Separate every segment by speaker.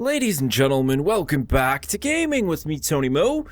Speaker 1: Ladies and gentlemen, welcome back to Gaming with me, Tony Mo.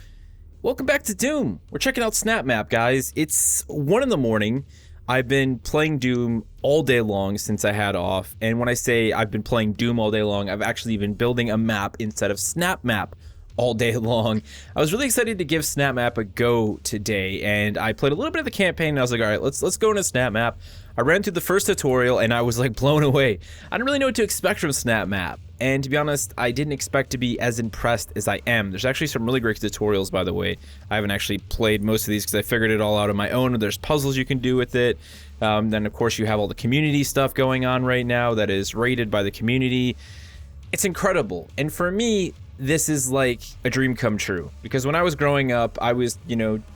Speaker 1: Welcome back to Doom. We're checking out SnapMap, guys. It's 1 in the morning. I've been playing Doom all day long since I had off. And when I say I've been playing Doom all day long, I've actually been building a map instead of SnapMap all day long. I was really excited to give SnapMap a go today, and I played a little bit of the campaign, and I was like, all right, let's go into SnapMap. I ran through the first tutorial, and I was like blown away. I didn't really know what to expect from SnapMap, and to be honest, I didn't expect to be as impressed as I am. There's actually some really great tutorials, by the way. I haven't actually played most of these because I figured it all out on my own. There's puzzles you can do with it. Then, of course, you have all the community stuff going on right now that is rated by the community. It's incredible, and for me, this is like a dream come true, because when I was growing up, I was,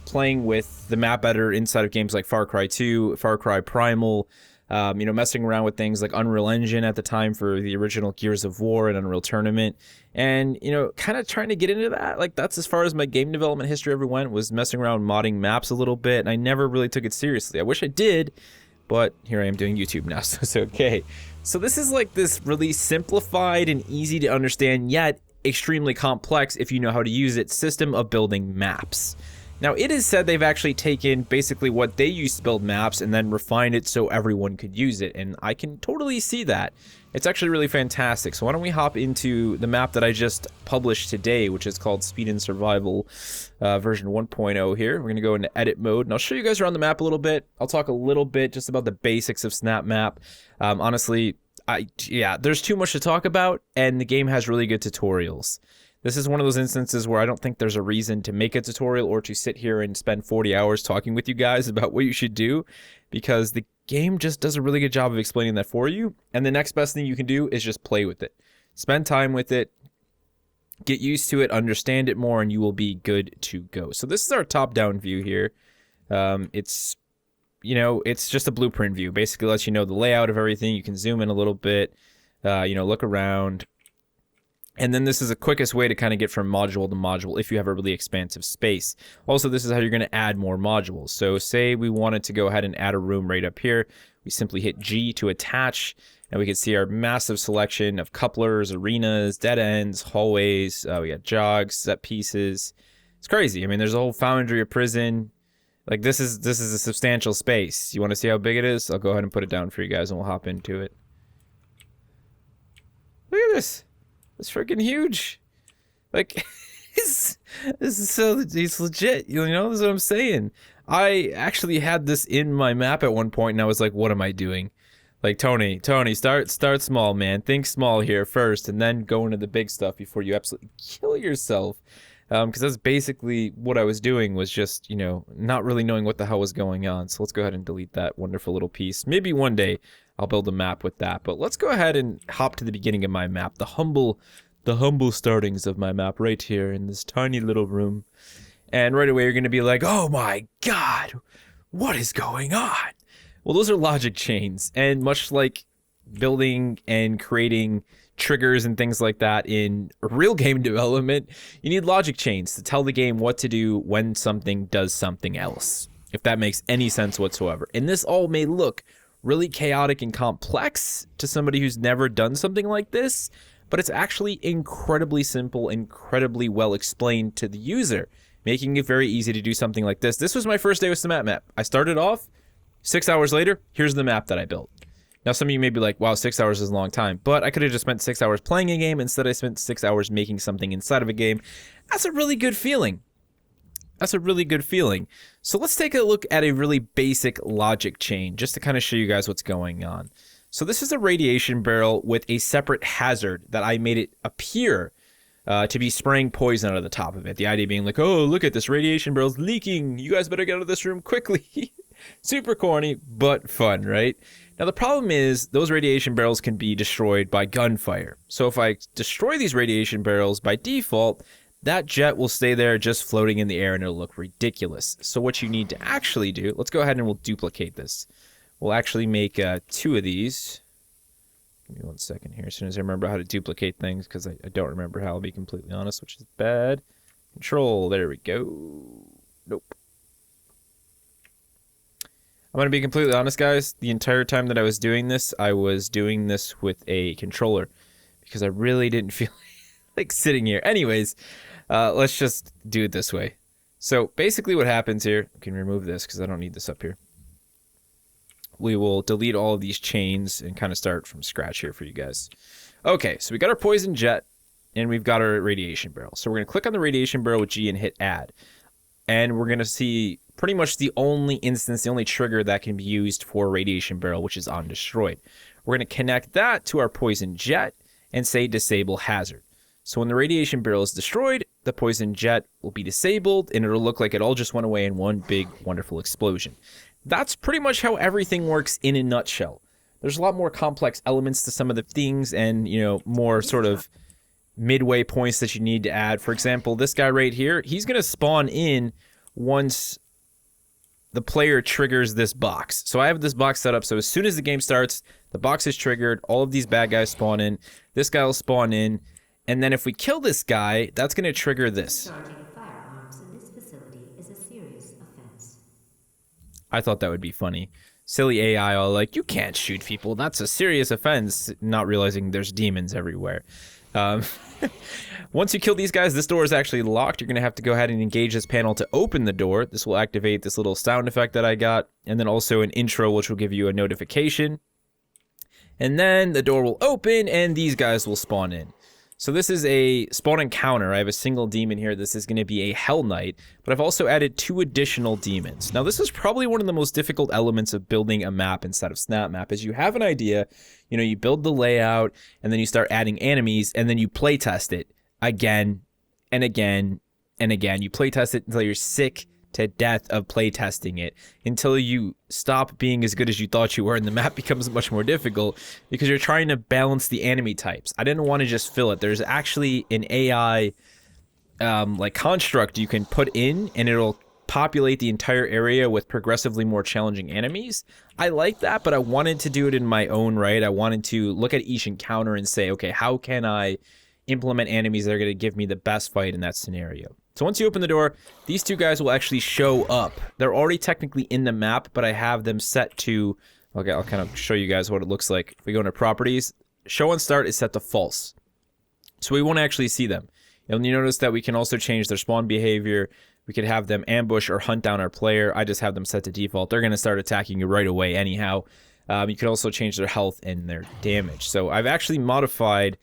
Speaker 1: playing with the map editor inside of games like Far Cry 2, Far Cry Primal, messing around with things like Unreal Engine at the time for the original Gears of War and Unreal Tournament, and, kind of trying to get into that. Like, that's as far as my game development history ever went, was messing around modding maps a little bit, and I never really took it seriously. I wish I did, but here I am doing YouTube now, so it's okay. So this is like this really simplified and easy to understand, yet extremely complex if you know how to use it, system of building maps. Now, it is said they've actually taken basically what they used to build maps and then refined it so everyone could use it, and I can totally see that. It's actually really fantastic. So why don't we hop into the map that I just published today, which is called Speed and Survival version 1.0 here. We're going to go into edit mode, and I'll show you guys around the map a little bit. I'll talk a little bit just about the basics of SnapMap. Honestly, there's too much to talk about, and the game has really good tutorials. This is one of those instances where I don't think there's a reason to make a tutorial or to sit here and spend 40 hours talking with you guys about what you should do, because the game just does a really good job of explaining that for you, and the next best thing you can do is just play with it. Spend time with it, get used to it, understand it more, and you will be good to go. So this is our top-down view here. It's just a blueprint view. Basically lets you know the layout of everything. You can zoom in a little bit, look around. And then this is the quickest way to kind of get from module to module if you have a really expansive space. Also, this is how you're going to add more modules. So say we wanted to go ahead and add a room right up here. We simply hit G to attach, and we can see our massive selection of couplers, arenas, dead ends, hallways. We got jogs, set pieces. It's crazy. I mean, there's a whole foundry, a prison. Like, this is a substantial space. You want to see how big it is? I'll go ahead and put it down for you guys, and we'll hop into it. Look at this. It's freaking huge. Like, this is so, it's legit. This is what I'm saying. I actually had this in my map at one point, and I was like, what am I doing? Like, Tony, start small, man. Think small here first, and then go into the big stuff before you absolutely kill yourself. Because that's basically what I was doing, was just, not really knowing what the hell was going on. So let's go ahead and delete that wonderful little piece. Maybe one day I'll build a map with that. But let's go ahead and hop to the beginning of my map. The humble startings of my map right here in this tiny little room. And right away you're going to be like, oh my god, what is going on? Well, those are logic chains. And much like building and creating triggers and things like that in real game development, you need logic chains to tell the game what to do when something does something else, if that makes any sense whatsoever. And this all may look really chaotic and complex to somebody who's never done something like this, but it's actually incredibly simple, incredibly well explained to the user, making it very easy to do something like this. This was my first day with SnapMap. I started off, 6 hours later, here's the map that I built. Now, some of you may be like, wow, 6 hours is a long time, but I could have just spent 6 hours playing a game. Instead, I spent 6 hours making something inside of a game. That's a really good feeling. That's a really good feeling. So let's take a look at a really basic logic chain, just to kind of show you guys what's going on. So this is a radiation barrel with a separate hazard that I made it appear to be spraying poison out of the top of it. The idea being like, oh, look at this radiation barrel's leaking. You guys better get out of this room quickly. Super corny, but fun, right? Now, the problem is those radiation barrels can be destroyed by gunfire. So if I destroy these radiation barrels by default, that jet will stay there just floating in the air and it'll look ridiculous. So what you need to actually do, let's go ahead and we'll duplicate this. We'll actually make 2 of these. Give me 1 second here, as soon as I remember how to duplicate things, because I don't remember how, I'll be completely honest, which is bad. Control, there we go. Nope. I'm going to be completely honest, guys. The entire time that I was doing this with a controller, because I really didn't feel like sitting here. Anyways, let's just do it this way. So basically what happens here, I can remove this because I don't need this up here. We will delete all of these chains and kind of start from scratch here for you guys. Okay, so we got our poison jet and we've got our radiation barrel. So we're going to click on the radiation barrel with G and hit add. And we're going to see pretty much the only instance, the only trigger that can be used for radiation barrel, which is on destroyed. We're going to connect that to our poison jet and say disable hazard. So when the radiation barrel is destroyed, the poison jet will be disabled and it'll look like it all just went away in one big, wonderful explosion. That's pretty much how everything works in a nutshell. There's a lot more complex elements to some of the things and, you know, more sort of midway points that you need to add. For example, this guy right here, he's going to spawn in once the player triggers this box. So I have this box set up so as soon as the game starts, the box is triggered, all of these bad guys spawn in, this guy will spawn in, and then if we kill this guy, that's going to trigger this.
Speaker 2: Firearms in this facility is a serious offense.
Speaker 1: I thought that would be funny. Silly AI all like, you can't shoot people, that's a serious offense, not realizing there's demons everywhere. Once you kill these guys, this door is actually locked. You're going to have to go ahead and engage this panel to open the door. This will activate this little sound effect that I got, and then also an intro which will give you a notification. And then the door will open and these guys will spawn in. So this is a spawn encounter. I have a single demon here. This is going to be a Hell Knight, but I've also added 2 additional demons. Now this is probably one of the most difficult elements of building a map inside of SnapMap, is you have an idea, you know, you build the layout, and then you start adding enemies, and then you playtest it again and again and again. You playtest it until you're sick to death of playtesting it, until you stop being as good as you thought you were and the map becomes much more difficult because you're trying to balance the enemy types. I didn't want to just fill it. There's actually an AI like construct you can put in and it'll populate the entire area with progressively more challenging enemies. I like that, but I wanted to do it in my own right. I wanted to look at each encounter and say, okay, how can I implement enemies that are going to give me the best fight in that scenario? So once you open the door, these 2 guys will actually show up. They're already technically in the map, but I have them set to, okay, I'll kind of show you guys what it looks like. If we go into properties, show and start is set to false. So we won't actually see them. And you notice that we can also change their spawn behavior. We could have them ambush or hunt down our player. I just have them set to default. They're going to start attacking you right away anyhow. You can also change their health and their damage. So I've actually modified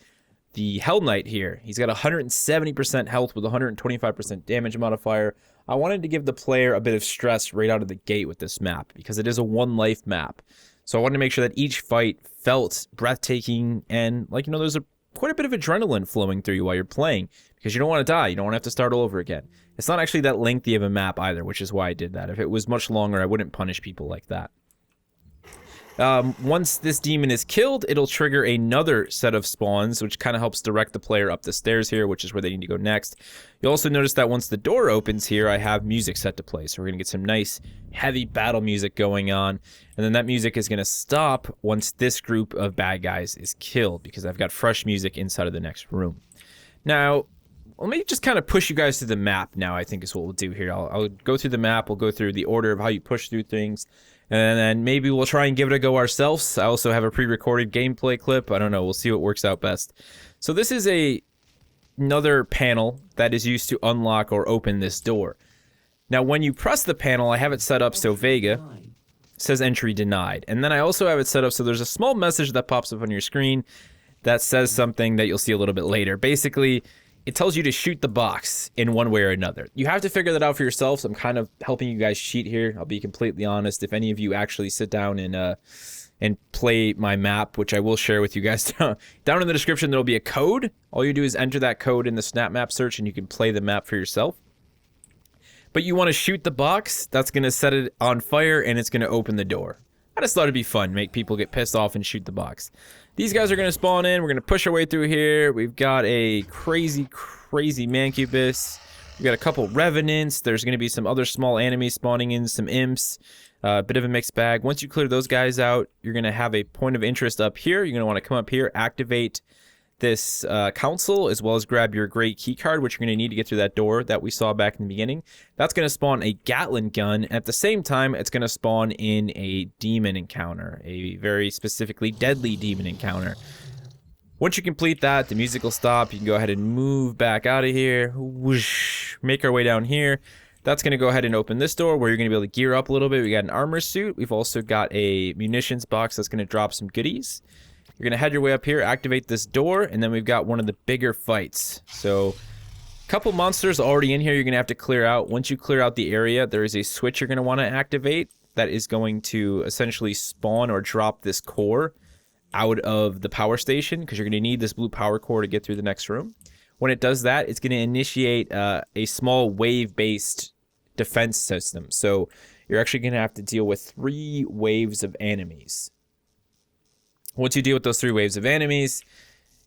Speaker 1: the Hell Knight here. He's got 170% health with 125% damage modifier. I wanted to give the player a bit of stress right out of the gate with this map because it is a 1 life map. So I wanted to make sure that each fight felt breathtaking and, like, you know, there's quite a bit of adrenaline flowing through you while you're playing because you don't want to die. You don't want to have to start all over again. It's not actually that lengthy of a map either, which is why I did that. If it was much longer, I wouldn't punish people like that. Once this demon is killed, it'll trigger another set of spawns, which kind of helps direct the player up the stairs here, which is where they need to go next. You'll also notice that once the door opens here, I have music set to play. So we're going to get some nice, heavy battle music going on. And then that music is going to stop once this group of bad guys is killed, because I've got fresh music inside of the next room. Now, let me just kind of push you guys through the map now, I think is what we'll do here. I'll go through the map, we'll go through the order of how you push through things, and then maybe we'll try and give it a go ourselves. I also have a pre-recorded gameplay clip. I don't know, we'll see what works out best. So this is another panel that is used to unlock or open this door. Now when you press the panel, I have it set up so Vega says entry denied. And then I also have it set up so there's a small message that pops up on your screen that says something that you'll see a little bit later. Basically, it tells you to shoot the box in one way or another. You have to figure that out for yourself, so I'm kind of helping you guys cheat here. I'll be completely honest. If any of you actually sit down and play my map, which I will share with you guys down in the description, there'll be a code. All you do is enter that code in the SnapMap search and you can play the map for yourself. But you want to shoot the box, that's going to set it on fire and it's going to open the door. I just thought it'd be fun, make people get pissed off and shoot the box. These guys are going to spawn in. We're going to push our way through here. We've got a crazy mancubus. We've got a couple revenants. There's going to be some other small enemies spawning in, some imps. A bit of a mixed bag. Once you clear those guys out, you're going to have a point of interest up here. You're going to want to come up here, activate this console, as well as grab your gray key card, which you're going to need to get through that door that we saw back in the beginning. That's going to spawn a Gatling gun. At the same time, it's going to spawn in a demon encounter, a very specifically deadly demon encounter. Once you complete that, the music will stop. You can go ahead and move back out of here. Whoosh, make our way down here. That's going to go ahead and open this door where you're going to be able to gear up a little bit. We got an armor suit. We've also got a munitions box that's going to drop some goodies. You're going to head your way up here, activate this door, and then we've got one of the bigger fights. So, a couple monsters already in here you're going to have to clear out. Once you clear out the area, there is a switch you're going to want to activate that is going to essentially spawn or drop this core out of the power station, because you're going to need this blue power core to get through the next room. When it does that, it's going to initiate a small wave-based defense system. So you're actually going to have to deal with 3 waves of enemies. Once you deal with those 3 waves of enemies,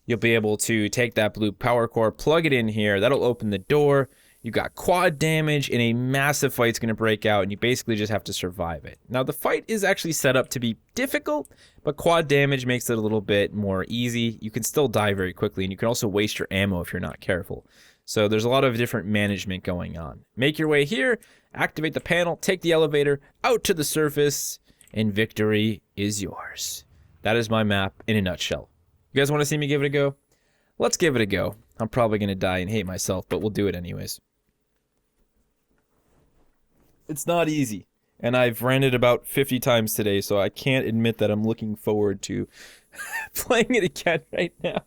Speaker 1: you'll be able to take that blue power core, plug it in here. That'll open the door. You got quad damage, and a massive fight's going to break out, and you basically just have to survive it. Now, the fight is actually set up to be difficult, but quad damage makes it a little bit more easy. You can still die very quickly, and you can also waste your ammo if you're not careful. So there's a lot of different management going on. Make your way here, activate the panel, take the elevator out to the surface, and victory is yours. That is my map in a nutshell. You guys want to see me give it a go? Let's give it a go. I'm probably going to die and hate myself, but we'll do it anyways. It's not easy, and I've ran it about 50 times today, so I can't admit that I'm looking forward to playing it again right now.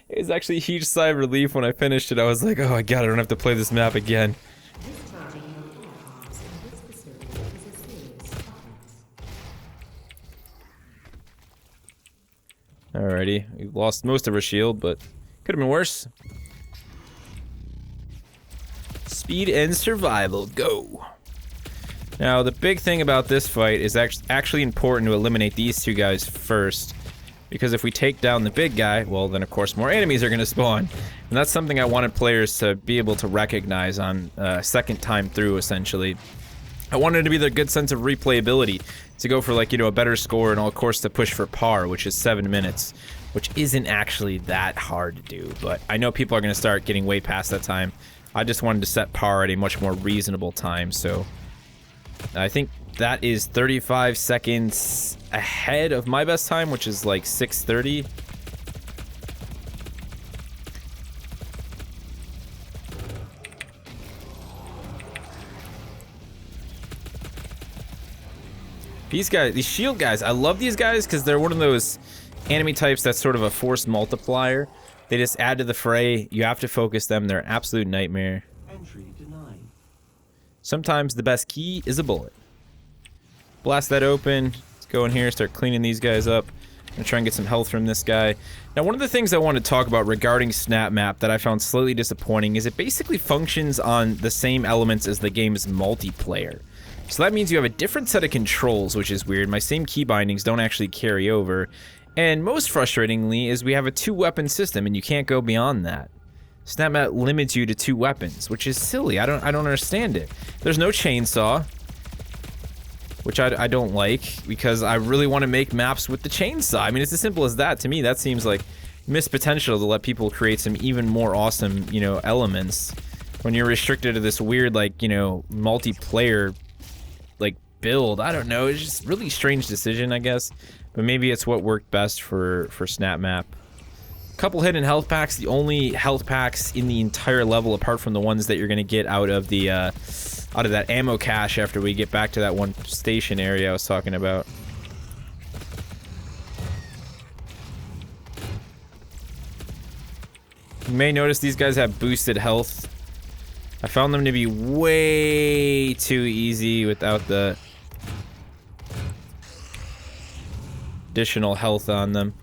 Speaker 1: It was actually a huge sigh of relief when I finished it. I was like, oh my god, I don't have to play this map again. Alrighty, we've lost most of our shield, but could have been worse. Speed and survival, go! Now, the big thing about this fight is actually important to eliminate these 2 guys first. Because if we take down the big guy, well, then of course more enemies are going to spawn. And that's something I wanted players to be able to recognize on second time through, essentially. I wanted it to be the good sense of replayability. To go for, like, you know, a better score, and of course to push for par, which is 7 minutes. Which isn't actually that hard to do. But I know people are going to start getting way past that time. I just wanted to set par at a much more reasonable time, so... I think that is 35 seconds ahead of my best time, which is like 6:30. These guys, these shield guys, I love these guys because they're one of those enemy types that's sort of a force multiplier. They just add to the fray. You have to focus them. They're an absolute nightmare. Entry denied. Sometimes the best key is a bullet. Blast that open. Let's go in here, start cleaning these guys up. I'm gonna try and get some health from this guy. Now, one of the things I want to talk about regarding SnapMap that I found slightly disappointing is it basically functions on the same elements as the game's multiplayer. So that means you have a different set of controls, which is weird. My same key bindings don't actually carry over. And most frustratingly is we have a 2-weapon system, and you can't go beyond that. SnapMap limits you to 2 weapons, which is silly. I don't understand it. There's no chainsaw, which I don't like, because I really want to make maps with the chainsaw. I mean, it's as simple as that. To me, that seems like missed potential to let people create some even more awesome, you know, elements when you're restricted to this weird, like, you know, multiplayer, like, build. I don't know. It's just a really strange decision, I guess. But maybe it's what worked best for SnapMap. Couple hidden health packs, the only health packs in the entire level apart from the ones that you're gonna get out of the out of that ammo cache after we get back to that one station area I was talking about. You may notice these guys have boosted health. I found them to be way too easy without the additional health on them.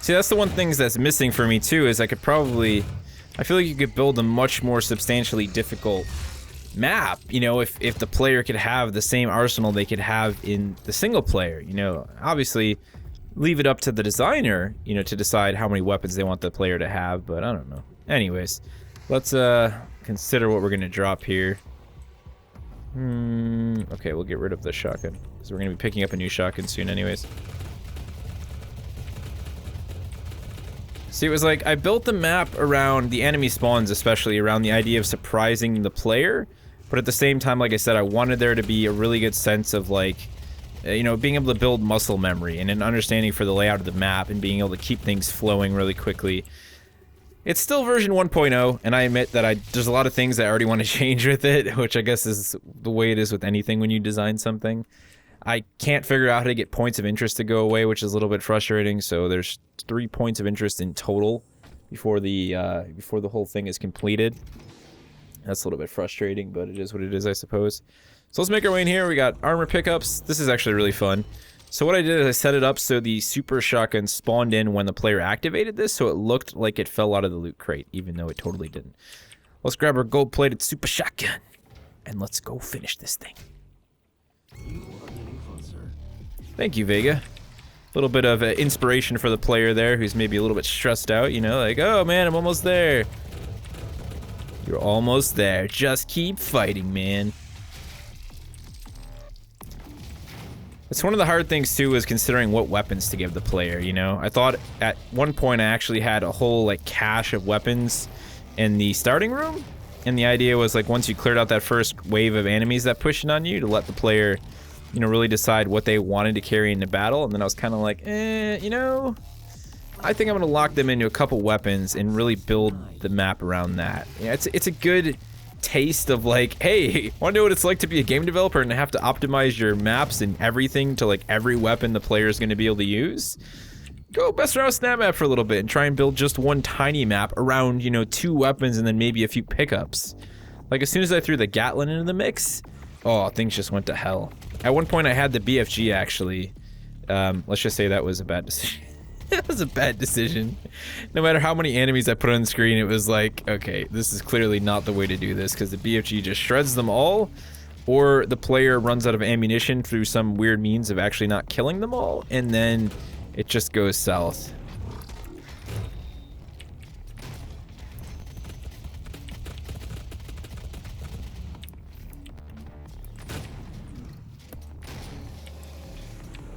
Speaker 1: See, that's the one thing that's missing for me too, is I feel like you could build a much more substantially difficult map, you know, if the player could have the same arsenal they could have in the single player, you know. Obviously, leave it up to the designer, you know, to decide how many weapons they want the player to have, but I don't know. Anyways, let's consider what we're gonna drop here. Okay, we'll get rid of the shotgun, because we're gonna be picking up a new shotgun soon anyways. See, it was like, I built the map around the enemy spawns, especially around the idea of surprising the player But at the same time, like I said, I wanted there to be a really good sense of like, you know, being able to build muscle memory and an understanding for the layout of the map and being able to keep things flowing really quickly. It's still version 1.0, and I admit that there's a lot of things that I already want to change with it, which I guess is the way it is with anything when you design something. I can't figure out how to get points of interest to go away, which is a little bit frustrating. So there's 3 points of interest in total before the whole thing is completed. That's a little bit frustrating, but it is what it is, I suppose. So let's make our way in here. We got armor pickups. This is actually really fun. So what I did is I set it up so the super shotgun spawned in when the player activated this, so it looked like it fell out of the loot crate, even though it totally didn't. Let's grab our gold-plated super shotgun, and let's go finish this thing. Thank you, Vega. A little bit of inspiration for the player there, who's maybe a little bit stressed out, you know, like, oh man, I'm almost there. You're almost there. Just keep fighting, man. It's one of the hard things, too, is considering what weapons to give the player, you know? I thought at one point I actually had a whole, like, cache of weapons in the starting room. And the idea was, like, once you cleared out that first wave of enemies that pushed in on you, to let the player, you know, really decide what they wanted to carry into battle. And then I was kind of like, you know, I think I'm going to lock them into a couple weapons and really build the map around that. Yeah, it's a good taste of like, hey, want to know what it's like to be a game developer and have to optimize your maps and everything to like every weapon the player is going to be able to use? Go mess around with SnapMap for a little bit and try and build just one tiny map around, you know, 2 weapons and then maybe a few pickups. Like as soon as I threw the Gatlin into the mix, oh, things just went to hell. At one point I had the BFG actually. Let's just say that was a bad decision. It was a bad decision. No matter how many enemies I put on the screen, it was like, okay, this is clearly not the way to do this, because the BFG just shreds them all, or the player runs out of ammunition through some weird means of actually not killing them all, and then it just goes south.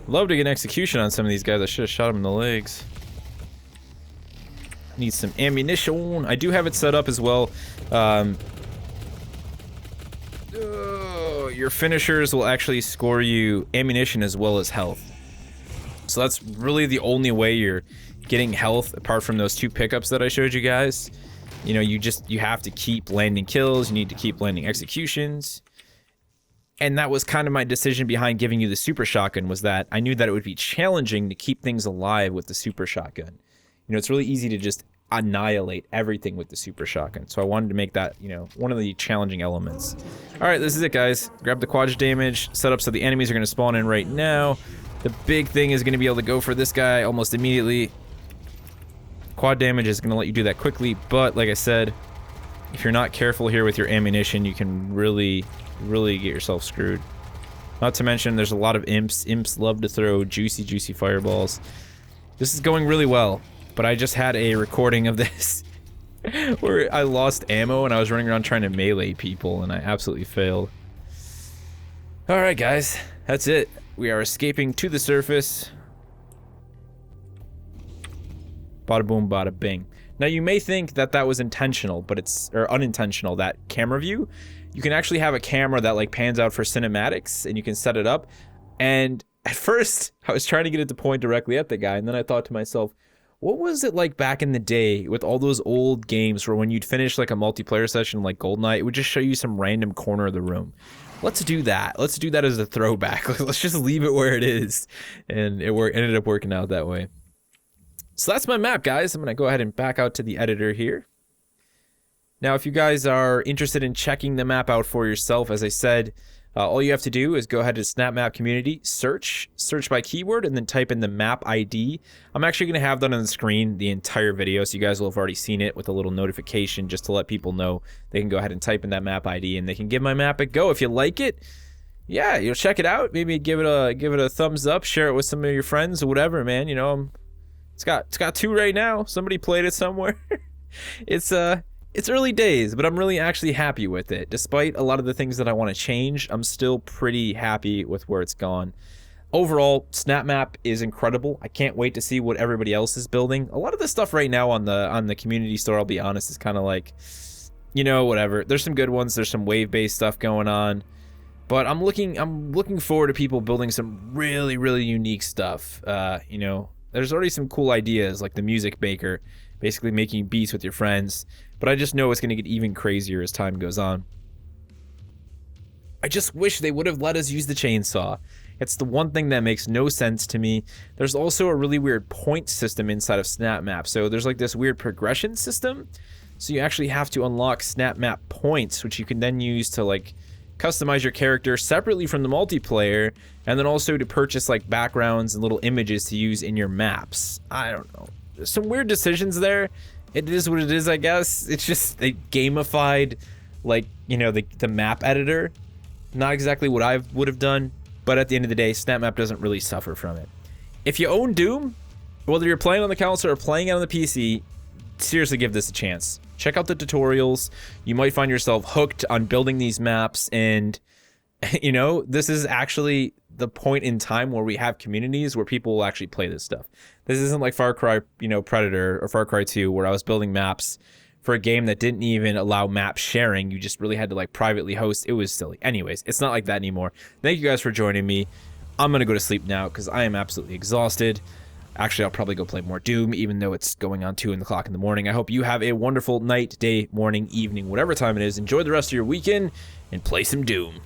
Speaker 1: Love to get an execution on some of these guys. I should have shot him in the legs. Need some ammunition. I do have it set up as well. Your finishers will actually score you ammunition as well as health. So that's really the only way you're getting health, apart from those 2 pickups that I showed you guys. You know, you have to keep landing kills. You need to keep landing executions. And that was kind of my decision behind giving you the super shotgun, was that I knew that it would be challenging to keep things alive with the super shotgun. You know, it's really easy to just annihilate everything with the super shotgun. So I wanted to make that, you know, one of the challenging elements. All right, this is it, guys. Grab the quadge damage, set up so the enemies are going to spawn in right now. The big thing is going to be able to go for this guy almost immediately. Quad damage is going to let you do that quickly, but like I said, if you're not careful here with your ammunition, you can really get yourself screwed. Not to mention, there's a lot of imps. Imps love to throw juicy fireballs. This is going really well, but I just had a recording of this where I lost ammo and I was running around trying to melee people and I absolutely failed. Alright guys, that's it. We are escaping to the surface. Bada boom, bada bing. Now you may think that that was intentional, but it's, or unintentional, that camera view. You can actually have a camera that like pans out for cinematics and you can set it up. And at first I was trying to get it to point directly at the guy, and then I thought to myself, what was it like back in the day with all those old games where when you'd finish like a multiplayer session like GoldenEye, it would just show you some random corner of the room. Let's do that. Let's do that as a throwback. Let's just leave it where it is. And it ended up working out that way. So that's my map, guys. I'm going to go ahead and back out to the editor here. Now, if you guys are interested in checking the map out for yourself, as I said, all you have to do is go ahead to SnapMap community, search by keyword, and then type in the map ID. I'm actually going to have that on the screen the entire video, so you guys will have already seen it with a little notification just to let people know they can go ahead and type in that map ID, and they can give my map a go. If you like it, yeah, you'll check it out. Maybe give it a thumbs up, share it with some of your friends or whatever, man. You know, it's got 2 right now. Somebody played it somewhere. It's early days, but I'm really actually happy with it. Despite a lot of the things that I want to change, I'm still pretty happy with where it's gone. Overall, SnapMap is incredible. I can't wait to see what everybody else is building. A lot of the stuff right now on the community store, I'll be honest, is kind of like, you know, whatever. There's some good ones. There's some wave-based stuff going on. But I'm looking forward to people building some really, really unique stuff. You know, there's already some cool ideas like the Music Maker, basically making beats with your friends. But I just know it's going to get even crazier as time goes on. I just wish they would have let us use the chainsaw. It's the one thing that makes no sense to me. There's also a really weird point system inside of SnapMap. So there's like this weird progression system. So you actually have to unlock SnapMap points, which you can then use to like customize your character separately from the multiplayer, and then also to purchase like backgrounds and little images to use in your maps. I don't know. There's some weird decisions there. It is what it is, I guess. It's just they gamified, like, you know, the map editor. Not exactly what I would have done, but at the end of the day, SnapMap doesn't really suffer from it. If you own Doom, whether you're playing on the console or playing it on the PC, seriously give this a chance. Check out the tutorials. You might find yourself hooked on building these maps, and you know, this is actually the point in time where we have communities where people will actually play this stuff. This isn't like Far Cry, you know, Predator or Far Cry 2 where I was building maps for a game that didn't even allow map sharing. You just really had to like privately host. It was silly. Anyways, it's not like that anymore. Thank you guys for joining me. I'm gonna go to sleep now because I am absolutely exhausted. Actually, I'll probably go play more Doom, even though it's going on 2 o'clock in the morning. I hope you have a wonderful night, day, morning, evening, whatever time it is. Enjoy the rest of your weekend and play some Doom.